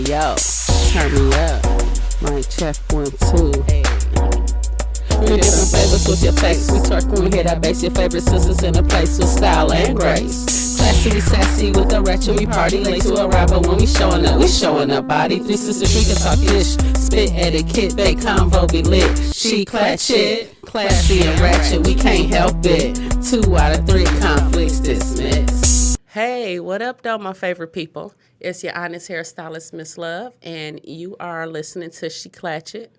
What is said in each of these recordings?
yo, turn me up. Mic check 1, 2. Hey. Three different flavors, what's your taste? We twerk when we hear that bass. Your favorite sisters in a place with style and grace. Classy, sassy with the ratchet. We party late to a rapper when we showing up. We showing up body. Three sisters, we can talk dish. Spit etiquette, they convo be lit. She clutch it, classy and ratchet. We can't help it. 2 out of 3 conflicts dismissed. Hey, what up, though, my favorite people? It's your honest hairstylist, Miss Love, and you are listening to She Clutch It,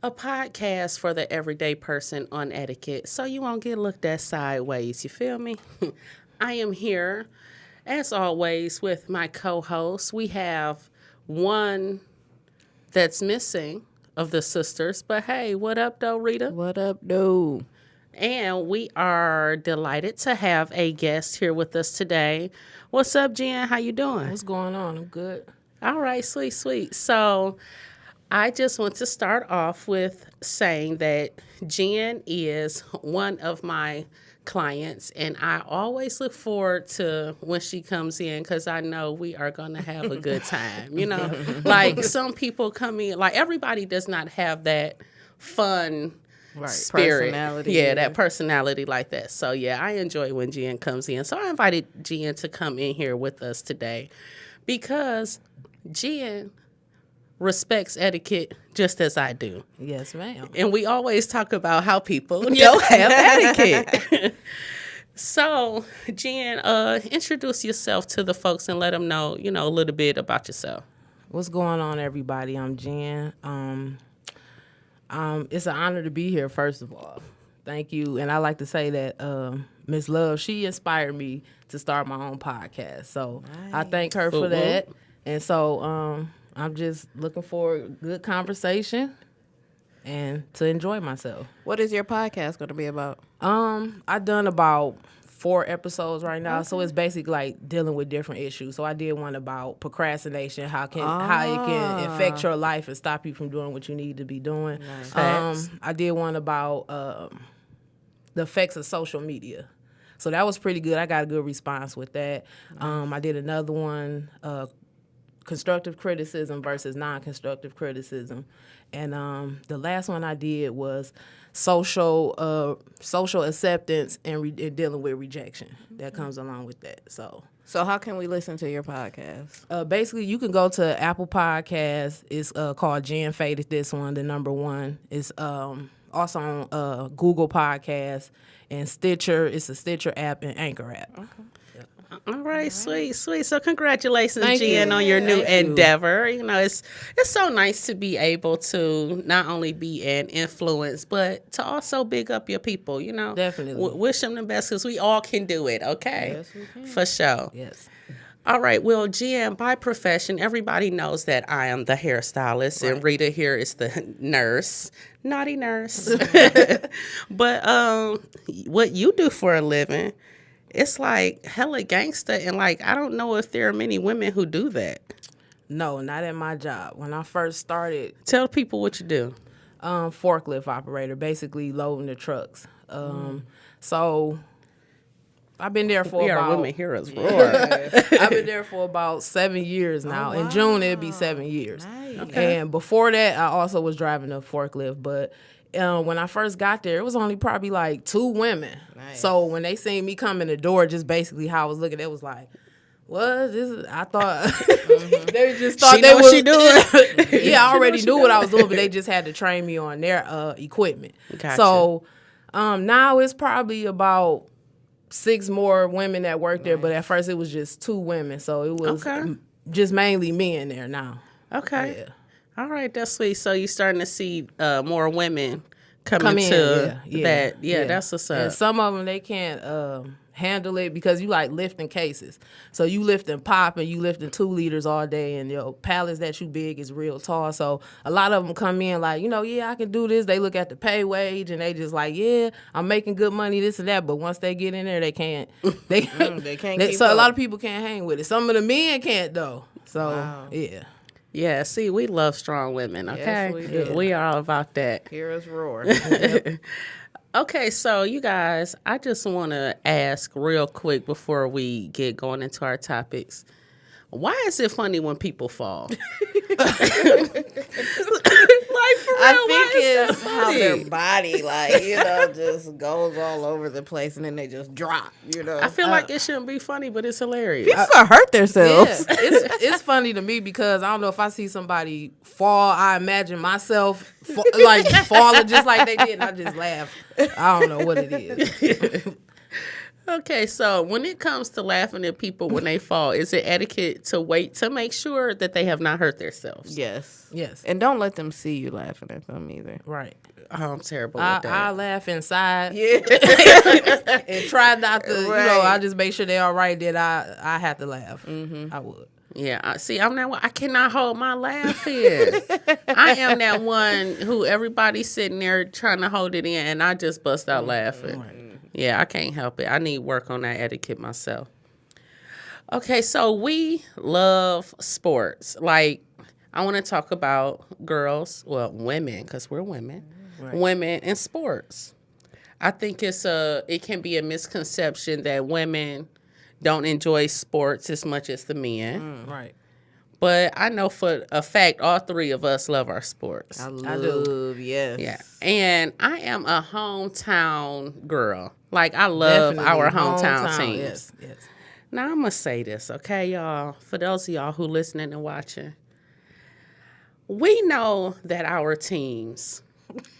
a podcast for the everyday person on etiquette, so you won't get looked at sideways, you feel me? I am here, as always, with my co-host. We have one that's missing of the sisters, but hey, what up, though, Rita? What up, though? And we are delighted to have a guest here with us today. What's up, Jen? How you doing? What's going on? I'm good. All right, sweet. So I just want to start off with saying that Jen is one of my clients, and I always look forward to when she comes in because I know we are going to have a good time. You know, like some people come in, like everybody does not have that fun spirit. Personality. Yeah, that personality like that. So, yeah, I enjoy when Jen comes in. So I invited Jen to come in here with us today because Jen respects etiquette just as I do. Yes, ma'am. And we always talk about how people don't have etiquette. So, Jen, introduce yourself to the folks and let them know, a little bit about yourself. What's going on, everybody? I'm Jen. It's an honor to be here, first of all. Thank you. And I like to say that Miss Love, she inspired me to start my own podcast. So nice. I thank her for that. And so I'm just looking for a good conversation and to enjoy myself. What is your podcast going to be about? I've done about 4 episodes right now, so it's basically like dealing with different issues. So I did one about procrastination, how it can affect your life and stop you from doing what you need to be doing. Nice. I did one about the effects of social media. So that was pretty good. I got a good response with that. I did another one, constructive criticism versus non-constructive criticism. And the last one I did was social acceptance and dealing with rejection that comes along with that. So how can we listen to your podcast? Basically, you can go to Apple Podcasts. It's called Jen Faded. This one, the number 1. It's also on Google Podcasts and Stitcher. It's a Stitcher app and Anchor app. Okay. All right, sweet. So congratulations, Jen, on your new endeavor. It's so nice to be able to not only be an influence, but to also big up your people, Definitely. Wish them the best because we all can do it, okay? Yes, we can. For sure. Yes. All right, well, Jen, by profession, everybody knows that I am the hairstylist, and Rita here is the nurse. Naughty nurse. But what you do for a living, it's like hella gangster, and like I don't know if there are many women who do that. No, not at my job. When I first started, tell people what you do. Forklift operator, basically loading the trucks. So I've been there for about women heroes. I've been there for about 7 years now. In June it'll be 7 years. Nice. Okay. And before that, I also was driving a forklift, but when I first got there, it was only probably like 2 women. Nice. So when they seen me come in the door, just basically how I was looking, it was like, what? I thought they just thought she what she doing. Yeah, I already knew what I was doing, but they just had to train me on their equipment. Gotcha. So now it's probably about 6 more women that work there, but at first it was just 2 women. So it was just mainly men there now. Okay. Yeah. All right, that's sweet. So you're starting to see more women come into that. Yeah, that's what's up. And some of them, they can't handle it because you like lifting cases. So you lifting pop and you lifting 2 liters all day, and your pallets that you big is real tall. So a lot of them come in like, I can do this. They look at the pay wage and they just like, yeah, I'm making good money, this and that. But once they get in there, they can't. They can't. Keep up. A lot of people can't hang with it. Some of the men can't though. So yeah. Yeah, see, we love strong women, okay? Yes, we do. We are all about that. Hear us roar. Okay, so you guys, I just want to ask real quick before we get going into our topics. Why is it funny when people fall? I think it's how their body, just goes all over the place, and then they just drop. I feel like it shouldn't be funny, but it's hilarious. People gonna hurt themselves. Yeah, it's funny to me because I don't know if I see somebody fall, I imagine myself falling just like they did, and I just laugh. I don't know what it is. Okay, so when it comes to laughing at people when they fall, is it etiquette to wait to make sure that they have not hurt themselves? Yes. Yes. And don't let them see you laughing at them either. Right. Oh, I'm terrible with that. I laugh inside. Yeah. And try not to, Right. I just make sure they're all right, then I have to laugh. Mm-hmm. I would. Yeah, I'm that one. I cannot hold my laugh in. I am that one who everybody's sitting there trying to hold it in, and I just bust out laughing. Right. Yeah, I can't help it. I need work on that etiquette myself. Okay, so we love sports. Like, I want to talk about women, because we're women. Right. Women in sports. I think it can be a misconception that women don't enjoy sports as much as the men. Right. But I know for a fact, all three of us love our sports. I do. Yes. Yeah. And I am a hometown girl. Like, I love our hometown teams. Yes. Now, I'm going to say this, okay, y'all? For those of y'all who listening and watching, we know that our teams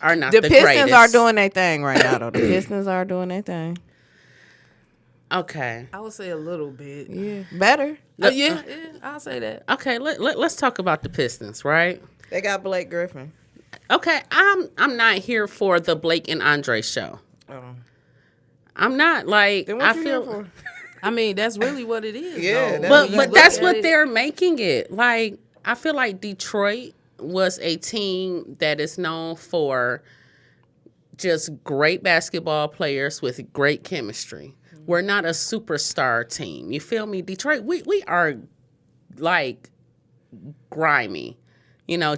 are not the Pistons greatest. are doing their thing right now, though. The Pistons are doing their thing. Okay. I would say a little bit. Yeah. Better. Yeah, I'll say that. Okay, let's talk about the Pistons, right? They got Blake Griffin. Okay, I'm not here for the Blake and Andre show. Oh. I'm not, like, Then I what you here feel for? I mean, that's really what it is. Yeah, though. but that's what they're making it. Like, I feel like Detroit was a team that is known for just great basketball players with great chemistry. We're not a superstar team. You feel me? Detroit, we are, like, grimy.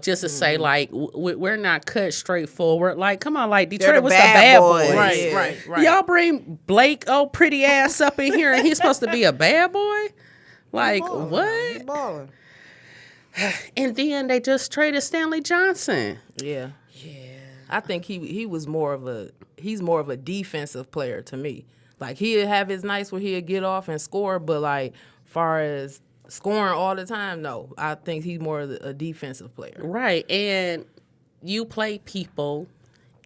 Just to say, like, we're not cut straight forward. Like, come on, like, Detroit was a bad boy. Right. Y'all bring Blake, pretty ass up in here, and he's supposed to be a bad boy? Like, what? He's balling. And then they just traded Stanley Johnson. Yeah. I think he's more of a defensive player to me. Like, he'll have his nights where he'll get off and score, but, like, far as scoring all the time, no. I think he's more of a defensive player. Right. And you play people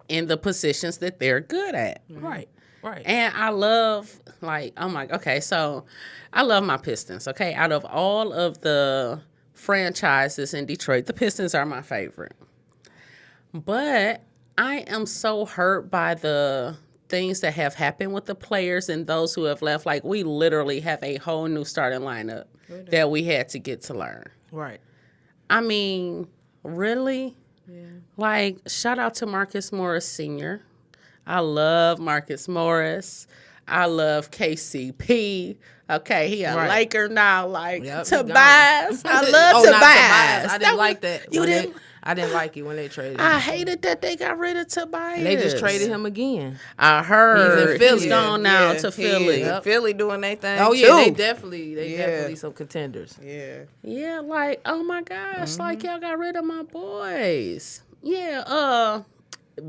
in the positions that they're good at. Right. And I love, like, so I love my Pistons, okay? Out of all of the franchises in Detroit, the Pistons are my favorite. But I am so hurt by the things that have happened with the players and those who have left. Like, we literally have a whole new starting lineup that we had to get to learn. Right. I mean, really? Yeah. Like, shout out to Marcus Morris Sr. I love Marcus Morris. I love KCP. Okay, he a Laker now. Like, Tobias. I love Tobias. I didn't like that. You didn't? I didn't like it when they traded him. I hated that they got rid of Tobias. And they just traded him again. I heard. He's in Philly. He's gone now to Philly. Philly doing their thing. Oh, yeah, too. they definitely some contenders. Yeah. Yeah, like, oh my gosh, like, y'all got rid of my boys. Yeah, Aaron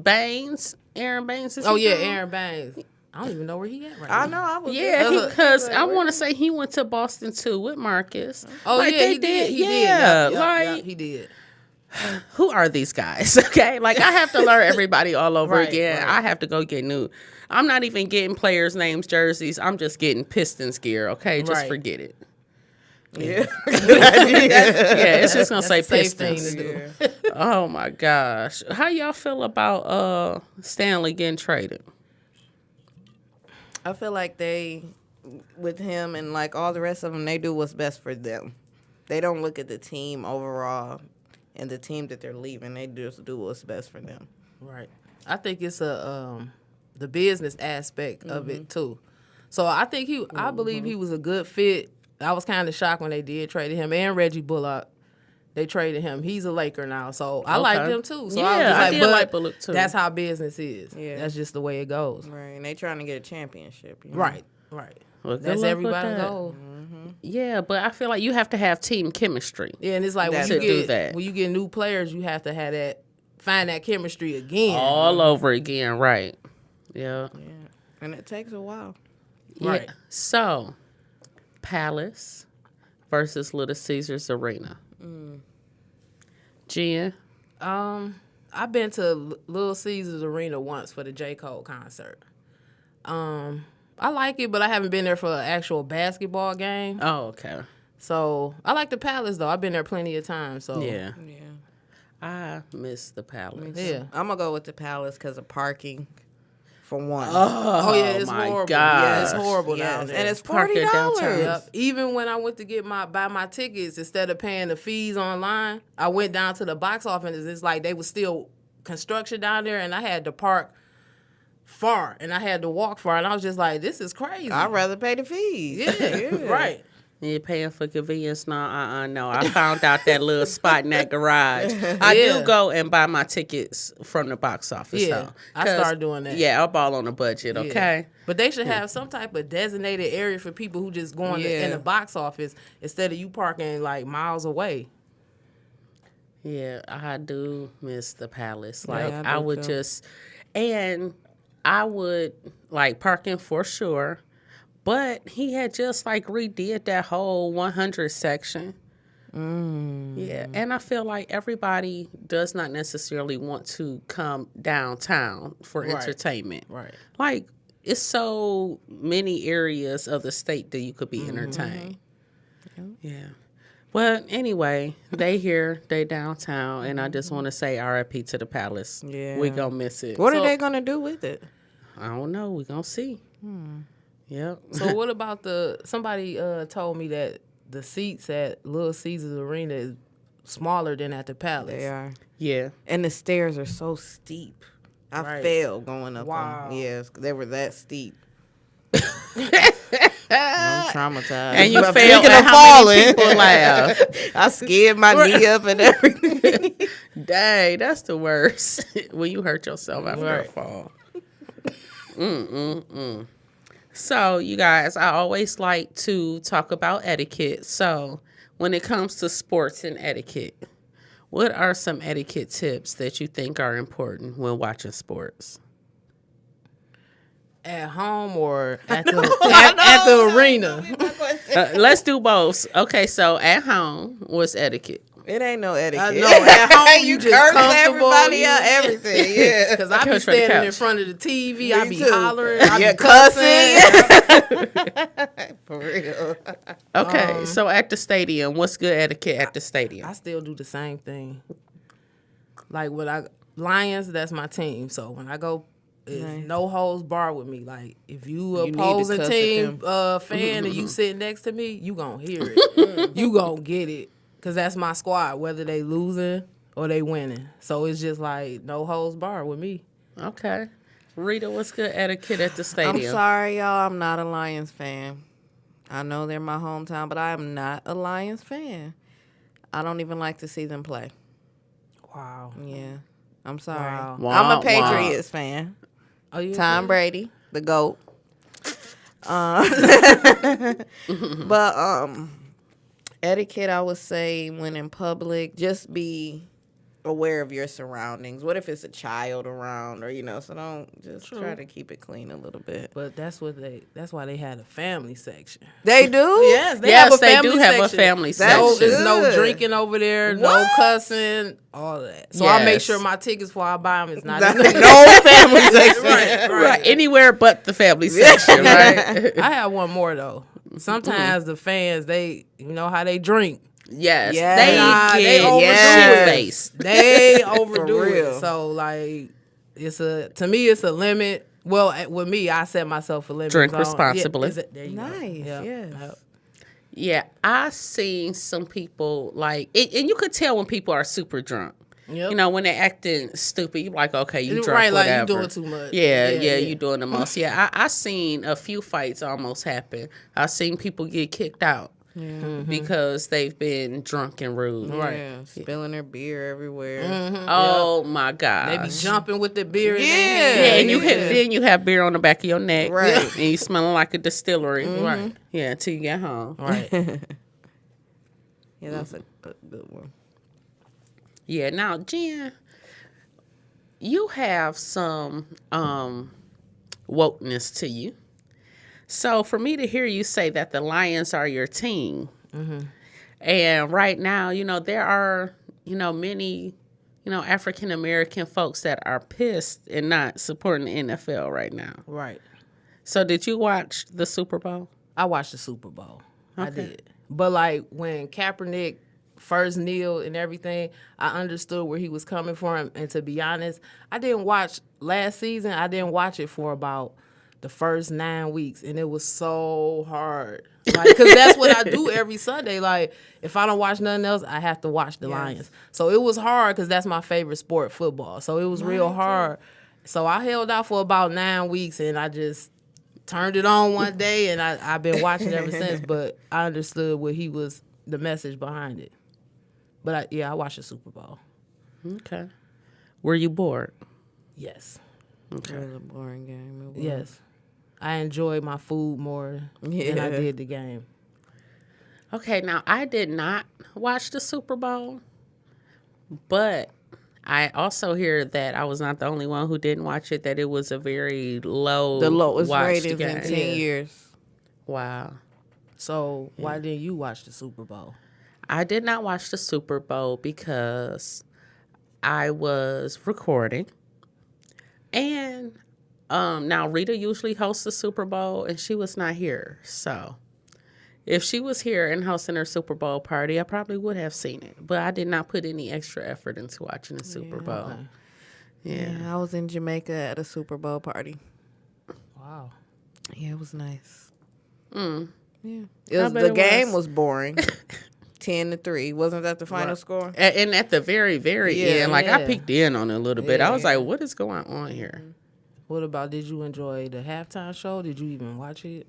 Baines. Aaron Baines. I don't even know where he at right now. I know. I was because I want to say he went to Boston too with Marcus. Oh, like, he did. Yep, he did. Who are these guys? Okay, like, I have to learn everybody all over again. Right. I have to go get new. I'm not even getting players' names, jerseys. I'm just getting Pistons gear. Okay, just forget it. Yeah. It's just gonna say Pistons. Thing to do. Oh my gosh, how y'all feel about Stanley getting traded? I feel like they, with him and like all the rest of them, they do what's best for them. They don't look at the team overall and the team that they're leaving. They just do what's best for them. Right. I think it's the business aspect of it too. So I think I believe he was a good fit. I was kind of shocked when they did trade him, and Reggie Bullock. They traded him. He's a Laker now, so I like him too. So I did like Bullock too. That's how business is. Yeah, that's just the way it goes. Right, and they trying to get a championship. Right. Well, that's everybody's goal. Yeah, but I feel like you have to have team chemistry. Yeah, and it's like when That's you it. Do get that. when you get new players, you have to have find that chemistry again. All over again, right? Yeah. Yeah. And it takes a while. Right. Yeah. So, Palace versus Little Caesars Arena. Jen, I've been to Little Caesars Arena once for the J. Cole concert. I like it, but I haven't been there for an actual basketball game. oh, okay. So I like the Palace though. I've been there plenty of times. So Yeah. Yeah. I miss the Palace. yeah. I'm going to go with the Palace because of parking, for one. Oh yeah, it's my horrible. gosh. Yeah, it's horrible Yes, down there. and it's Park it downtown. $40. Yep. Even when I went to buy my tickets, instead of paying the fees online, I went down to the box office. It's like they was still construction down there, and I had to park far, and I had to walk far, and I was just like, "This is crazy." I'd rather pay the fees. yeah, right. You're paying for convenience? No, no. I found out that little spot in that garage. I Yeah. do go and buy my tickets from the box office, Yeah, though. I 'Cause, started doing that. Yeah, I'm all on a budget, Yeah. okay? But they should have some type of designated area for people who just going in the box office instead of you parking like miles away. Yeah, I do miss the Palace. Yeah, Like, I I do would too. just, and I would, like, parking for sure. But he had just, like, redid that whole 100 section. Yeah, and I feel like everybody does not necessarily want to come downtown for Right. entertainment. Right. Like, it's so many areas of the state that you could be entertained. Yeah. Well, anyway, they here, they downtown, and I just want to say RIP to the Palace. Yeah. We gonna miss it. What So- are they going to do with it? I don't know. We gonna see. Yep. So what about somebody told me that the seats at Little Caesars Arena is smaller than at the Palace. They are. Yeah. And the stairs are so steep. I Right. fell going up Wow. them. Yes, they were that steep. I'm traumatized. And you But failed. speaking And of how falling, many people laugh? I scared my knee up and everything. Dang, that's the worst. When you hurt yourself after a Right. fall. So, you guys, I always like to talk about etiquette. So, when it comes to sports and etiquette, what are some etiquette tips that you think are important when watching sports? At home or at the arena? Let's do both. Okay, so at home, what's etiquette? It ain't no etiquette. No, at home you just curse comfortable. everybody out, everything. Yeah. Because I be Couch for the standing in couch. front of the TV, I be too. hollering, I Yeah, be cussing. cussing. For real. Okay, so at the stadium, what's good etiquette at the stadium? I still do the same thing. Like Lions, that's my team. So when I go, it's no holds barred with me. Like if you need to opposing cuss at team them. fan and you sitting next to me, you gonna hear it. You gonna get it. Cause that's my squad, whether they losing or they winning. So it's just like no holds barred with me. Okay. Rita, what's good etiquette at the I'm stadium? sorry, y'all. I'm not a Lions fan. I know they're my hometown, but I am not a Lions fan. I don't even like to see them play. Wow. Yeah. I'm sorry. Wow. Wow, I'm a Patriots fan. Oh, you Tom Brady, the GOAT. But etiquette, I would say, when in public, just be aware of your surroundings. What if it's a child around, or so don't just try to keep it clean a little bit. But that's why they had a family section. They do? Yes, they Yes, have a they family do have a section. family That's No, section. there's no good. drinking over there, no What? cussing, all of that. So I make Yes. sure my tickets before I buy them is not No in there. family section. Right. Right, anywhere but the family section, right? I have one more though. Sometimes the fans, you know how they drink. Yes, Yeah. they They get overdo it. shit-faced. They overdo real. it. So like, to me it's a limit. Well, with me, I set myself a limit. Drink So I don't- responsibly. there you go. Nice, Yep. yes. Yep. Yeah, I seen some people like, and you could tell when people are super drunk. Yep. When they're acting stupid, you like, okay, you drunk, Right, like you whatever. doing too much. Yeah, Yeah, yeah. you doing the most. Yeah, I seen a few fights almost happen. I seen people get kicked out. because they've been drunk and rude. Right. Yeah, spilling their beer everywhere. Oh my God. They be jumping with the beer. in their Yeah. hand. Yeah, and then you have beer on the back of your neck, Right. And you smelling like a distillery, Right. Yeah, until you get home, Right. Yeah, that's a good one. Yeah. Now, Jen, you have some wokeness to you. So for me to hear you say that the Lions are your team, and right now, there are, many, African American folks that are pissed and not supporting the NFL right now. Right. So did you watch the Super Bowl? I watched the Super Bowl. I Okay. did. But like when Kaepernick first kneeled and everything, I understood where he was coming from. And to be honest, I didn't watch last season. I didn't watch it for about the first 9 weeks, and it was so hard. Like, cause that's what I do every Sunday. Like, if I don't watch nothing else, I have to watch the Lions. So it was hard because that's my favorite sport, football. So it was real hard. So I held out for about 9 weeks, and I just turned it on one day, and I've been watching ever since. But I understood what the message behind it. But I watched the Super Bowl. Okay. Were you bored? Yes. It was a boring game. It was. Yes. I enjoyed my food more than I did the game. Okay, now I did not watch the Super Bowl, but I also hear that I was not the only one who didn't watch it, that it was a very low The lowest watched ratings game. in 10 years. Wow. So why didn't you watch the Super Bowl? I did not watch the Super Bowl because I was recording. And now Rita usually hosts the Super Bowl, and she was not here. So if she was here and hosting her Super Bowl party, I probably would have seen it. But I did not put any extra effort into watching the Super Bowl. Okay. Yeah. I was in Jamaica at a Super Bowl party. Wow. Yeah, it was nice. Mm. Yeah, I bet the it game was. was boring. 10-3. Wasn't that the final Right. score? And at the very, very end, like I Yeah. peeked in on it a little bit. I was Yeah. like, what is going on here? What about, did you enjoy the halftime show? Did you even watch it?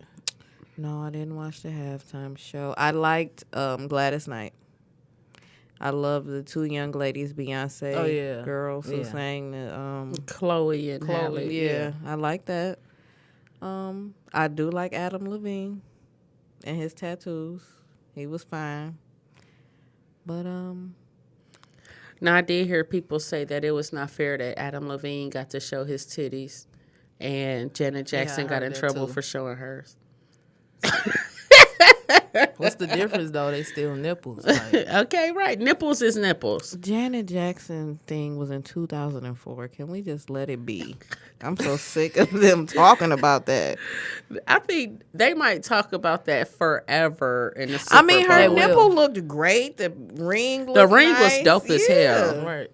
No, I didn't watch the halftime show. I liked Gladys Knight. I love the two young ladies, Beyonce girls who Yeah. sang the Chloe and Halle. yeah, I like that. I do like Adam Levine and his tattoos. He was fine. But Now, I did hear people say that it was not fair that Adam Levine got to show his titties and Janet Jackson I got heard in that trouble too. for showing hers. What's the difference, though? They still nipples. Like, Okay, right. Nipples is nipples. Janet Jackson thing was in 2004. Can we just let it be? I'm so sick of them talking about that. I think they might talk about that forever in the Super I mean, her Bowl. They will. nipple looked great. The ring looked The ring was nice. dope as hell. Yeah. right.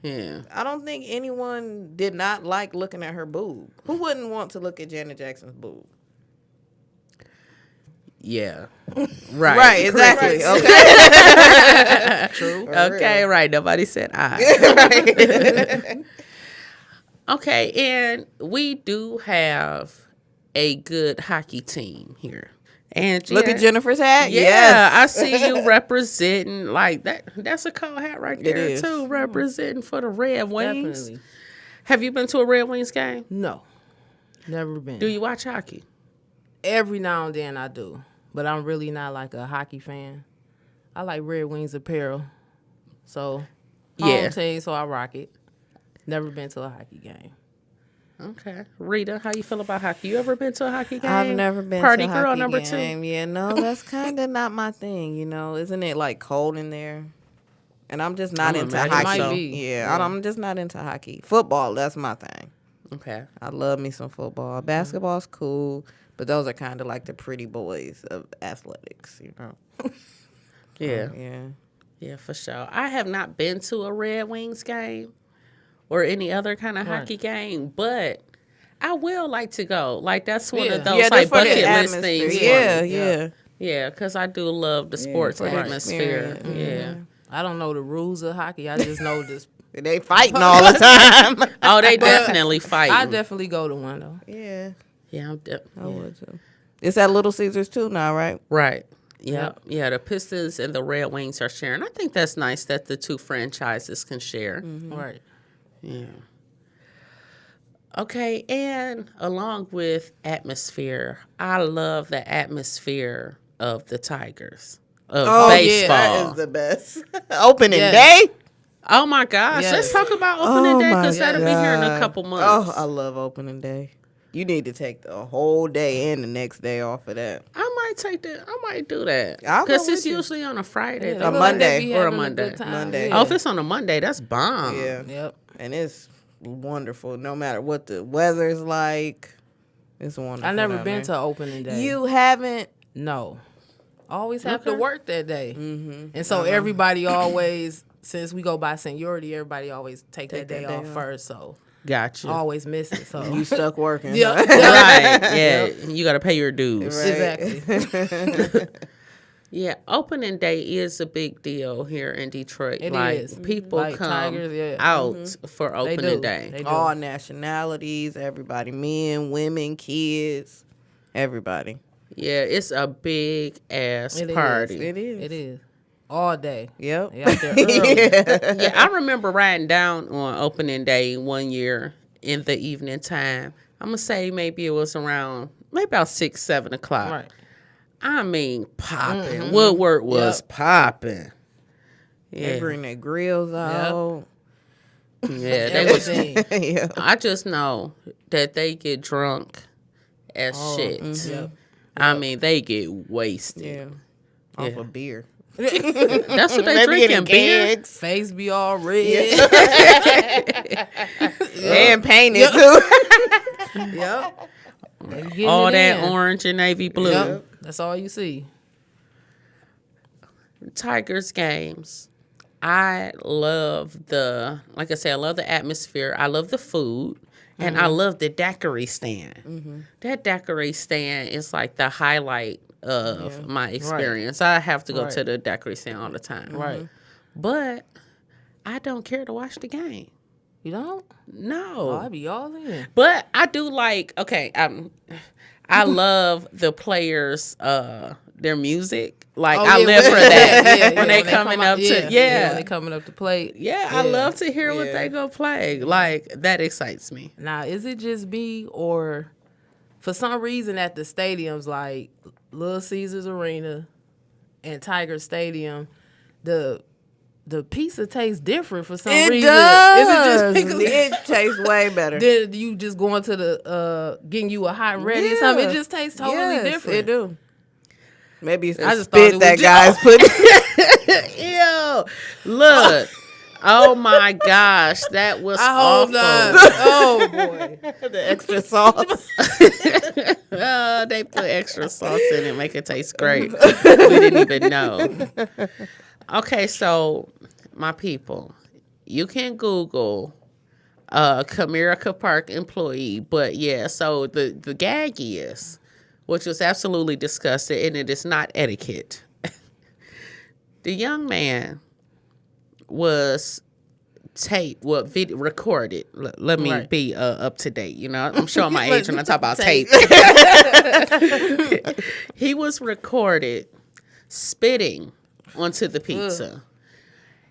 Yeah. I don't think anyone did not like looking at her boob. Who wouldn't want to look at Janet Jackson's boob? Yeah. Right. Right, exactly. Crickets. Okay. True. Okay, right. Nobody said I. Okay, and we do have a good hockey team here. And Look at Jennifer's hat. Yeah, Yes. I see you representing like that. That's a cool hat right there is. too, representing for the Red Wings. Definitely. Have you been to a Red Wings game? No. Never been. Do you watch hockey? Every now and then I do. But I'm really not like a hockey fan. I like Red Wings apparel. So, Yeah. home team, so I rock it. Never been to a hockey game. Okay, Rita, how you feel about hockey? You ever been to a hockey game? I've never been Party to a girl hockey number game. Yeah, no, that's kind of not my thing. You know, isn't it like cold in there? And I'm just not I'm into imagining hockey. so. Might be. Yeah, I'm just not into hockey. Football, that's my thing. two. Okay. I love me some football. Basketball's cool, but those are kind of like the pretty boys of athletics, you know. Yeah. Yeah. For sure. I have not been to a Red Wings game or any other kind of Right. hockey game, but I will like to go. Like that's one Yeah. of those Yeah, like just for the bucket list atmosphere. things. for Yeah, me. yeah. Yeah, because I do love the sports for the atmosphere. experience. Yeah. I don't know the rules of hockey. I just know this. They fighting all the time. Oh, they definitely fight. I definitely go to one, though. Yeah, Yeah, I would too. It's at Little Caesars too now, right? right. Yep. Yeah, the Pistons and the Red Wings are sharing. I think that's nice that the two franchises can share. Right. Yeah. Okay, and along with atmosphere, I love the atmosphere of the Tigers, of baseball. That is the best. Opening Yes. day. Oh my gosh, Yes. let's talk about opening day because my that'll be here in a God. couple months. Oh, I love opening day. You need to take the whole day and the next day off of that. I might do that I'll go because it's with you. usually on a Friday Yeah, though. they look like they Monday be or a having Monday. good time. Monday. Yeah. Oh, if it's on a Monday, that's bomb. Yeah. Yep. And it's wonderful. No matter what the weather's like, it's wonderful. I never down been there. to opening day. You haven't? No. Always have to Okay. work that day. Mm-hmm. And so everybody always, since we go by seniority, everybody always take that day off first. So Gotcha. always miss it. So You stuck working. yeah, huh? Right. Yeah. You got to pay your dues. Right. exactly. Yeah, opening day is a big deal here in Detroit. It like is. people Like come Tigers, yeah. out for They opening do. day. They do. All nationalities, everybody, men, women, kids, everybody. Yeah, it's a big ass It is. party. It is. It is all day. Yep. They out there early. Yeah, I remember riding down on opening day one year in the evening time. I'm gonna say maybe it was around maybe about 6, 7 o'clock. Right. I mean, popping. Woodward was popping. They Yeah, bring their grills out. yeah. They was. Everything. Yeah. I just know that they get drunk as shit. Yep. I mean, they get wasted. Yeah. Off Yeah. of beer. That's what they Maybe drinking, beer. Face be all red. And painted too. Yep. They be getting All it that in. orange and navy blue. Yep. That's all you see. Tigers games. I love like I said, I love the atmosphere. I love the food. And I love the daiquiri stand. That daiquiri stand is like the highlight of my experience. I have to go Right. to the daiquiri stand all the time. Right. But I don't care to watch the game. You don't? No. Oh, I be all in. But I do like, okay, I love the players, their music. Like, Oh, I yeah, live for yeah, that. yeah, when they come coming out- up to, when yeah. they coming up to play. Yeah, I love to hear what Yeah. they go play. Like, that excites me. Now, is it just me or for some reason at the stadiums like Little Caesars Arena and Tiger Stadium, the pizza tastes different for some It reason? does. Is it just because It tastes way better. then you just going to the getting you a hot and ready or something? It just tastes totally Yes, different. It do. Maybe it's the I just thought it spit was that just- guys put. Ew. Look. Oh, my gosh. That was I hope awful. not. Oh boy. the extra sauce. They put extra sauce in it, make it taste great. We didn't even know. Okay, so my people, you can Google Comerica Park employee, but yeah, so the gag is, which was absolutely disgusting, and it is not etiquette. The young man was recorded. Let me Right. be up to date. You know, I'm showing my age when I talk about tape. He was recorded spitting onto the pizza.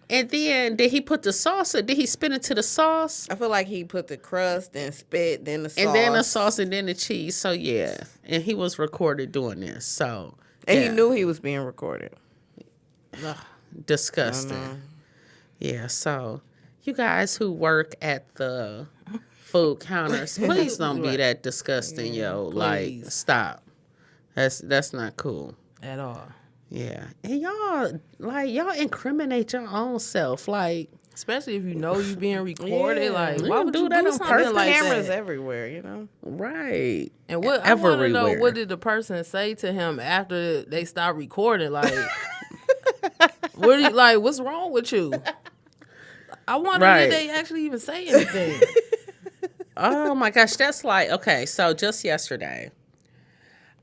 And then did he put the sauce or did he spit into the sauce? I feel like he put the crust and spit, then the sauce. And then the sauce and then the cheese. So yeah. And he was recorded doing this. So And yeah. he knew he was being recorded. Disgusting. Yeah, so you guys who work at the food counters, please don't be that disgusting, yo. Like, please. stop. That's not cool. At all. Yeah. And y'all incriminate your own self. Like, Especially if you know you being recorded. Yeah. Like, You why don't would do you that do on something purpose. like Cameras that? everywhere, you know. right. And what I want to know, Everywhere. what did the person say to him after they stopped recording? Like, what's wrong with you? I wonder Right. did they actually even say anything? Oh my gosh, that's like, okay, so just yesterday,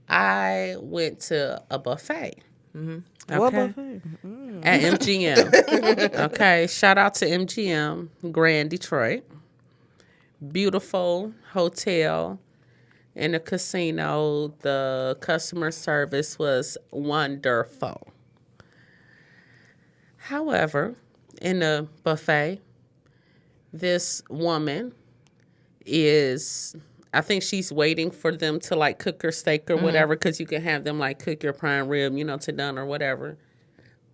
I went to a buffet. Mm-hmm. What Okay. buffet? At MGM. Okay, shout out to MGM Grand Detroit. Beautiful hotel. in the casino. The customer service was wonderful. However, in the buffet, this woman is, I think she's waiting for them to like cook her steak or whatever, because you can have them like cook your prime rib, to done or whatever.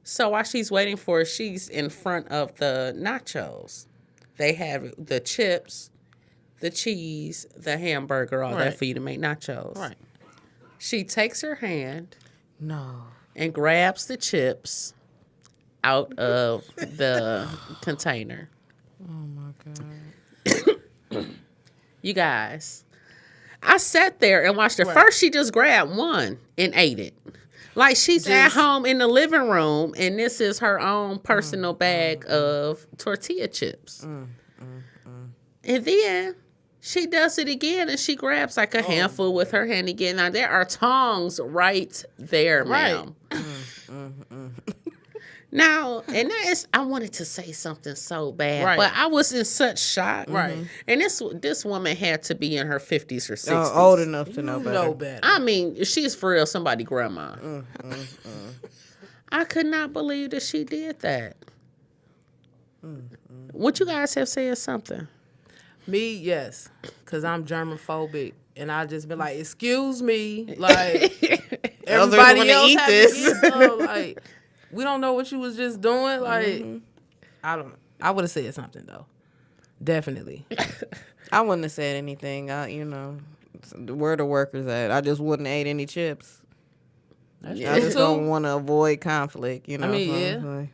So while she's waiting for it, she's in front of the nachos. They have the chips, the cheese, the hamburger, all that for you to make nachos. Right. She takes her hand No. and grabs the chips out of the container. Oh my God. You guys, I sat there and watched her. First, she just grabbed one and ate it. Like she's at home in the living room, and this is her own personal bag of tortilla chips. And then she does it again, and she grabs like a handful with her hand again. Now, there are tongs right there, ma'am. Now, and that is, I wanted to say something so bad, but I was in such shock. Right. And this woman had to be in her 50s or 60s. Old enough to know better. Know better. I mean, she's for real somebody grandma. I could not believe that she did that. Would you guys have said something? Me, yes, because I'm germophobic, and I just been like, excuse me, like everybody else eat have this. to eat some, like we don't know what you was just doing. Like I don't know. I would have said something though, definitely. I wouldn't have said anything. Where the workers at? I just wouldn't have ate any chips. I just don't want to avoid conflict. I mean,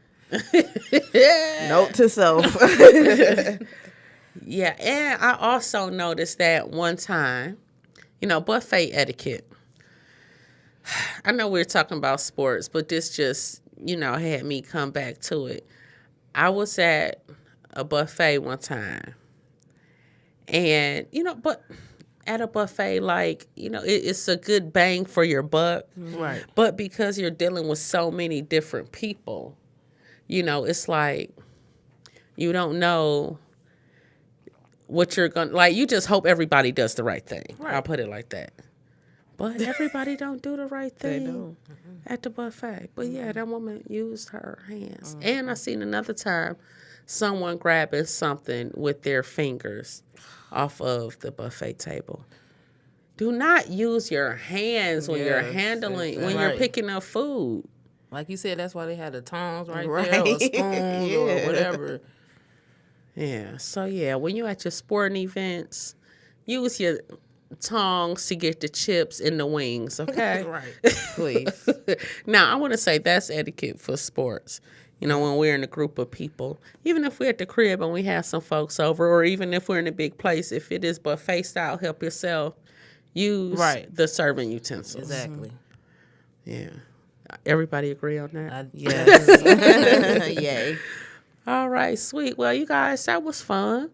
Note to self. Yeah, and I also noticed that one time, buffet etiquette. I know we were talking about sports, but this just, had me come back to it. I was at a buffet one time, and, but at a buffet, like, it's a good bang for your buck. Right. But because you're dealing with so many different people, it's like you don't know what you're going to, like, you just hope everybody does the right thing. Right. I'll put it like that. But everybody don't do the right thing at the buffet. But yeah, that woman used her hands. And I seen another time someone grabbing something with their fingers off of the buffet table. Do not use your hands when you're handling, when you're picking up food. Like you said, that's why they had the tongs there, or spoons, or whatever. Yeah. So yeah, when you're at your sporting events, use your tongs to get the chips and the wings, okay? Right. Please. Now, I want to say that's etiquette for sports. When we're in a group of people, even if we're at the crib and we have some folks over, or even if we're in a big place, if it is buffet style, help yourself, use the serving utensils. Exactly. Yeah. Everybody agree on that? Yes. Yay. All right, sweet. Well, you guys, that was fun.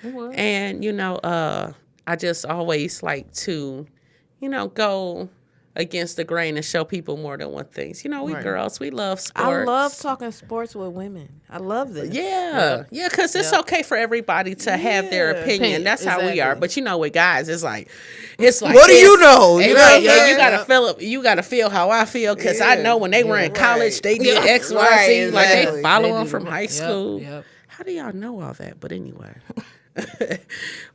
It was. And, I just always like to, go against the grain and show people more than one thing. We girls, we love sports. I love talking sports with women. I love this. Yeah, because it's okay for everybody to have their opinion. That's how we are. But with guys, it's like what do you know? You gotta feel how I feel, because I know when they were in college, they did X, Y, Z. Like they following from high school. Yep. How do y'all know all that? But anyway,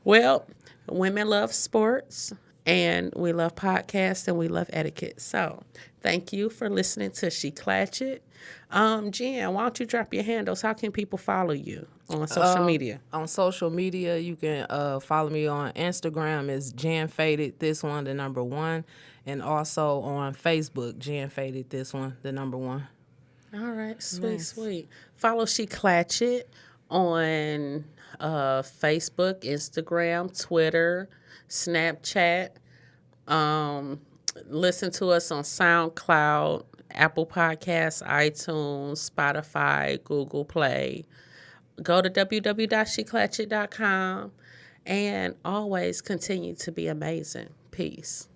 well, women love sports. And we love podcasts, and we love etiquette. So thank you for listening to She Clatch It. Jen, why don't you drop your handles? How can people follow you on social media? On social media, you can follow me on Instagram. It's Jan Faded, this one, the number 1. And also on Facebook, Jan Faded, this one, the number 1. All right, sweet. Follow She Clatch It on Facebook, Instagram, Twitter, Snapchat. Listen to us on SoundCloud, Apple Podcasts, iTunes, Spotify, Google Play. Go to www.sheclatchit.com, and always continue to be amazing. Peace.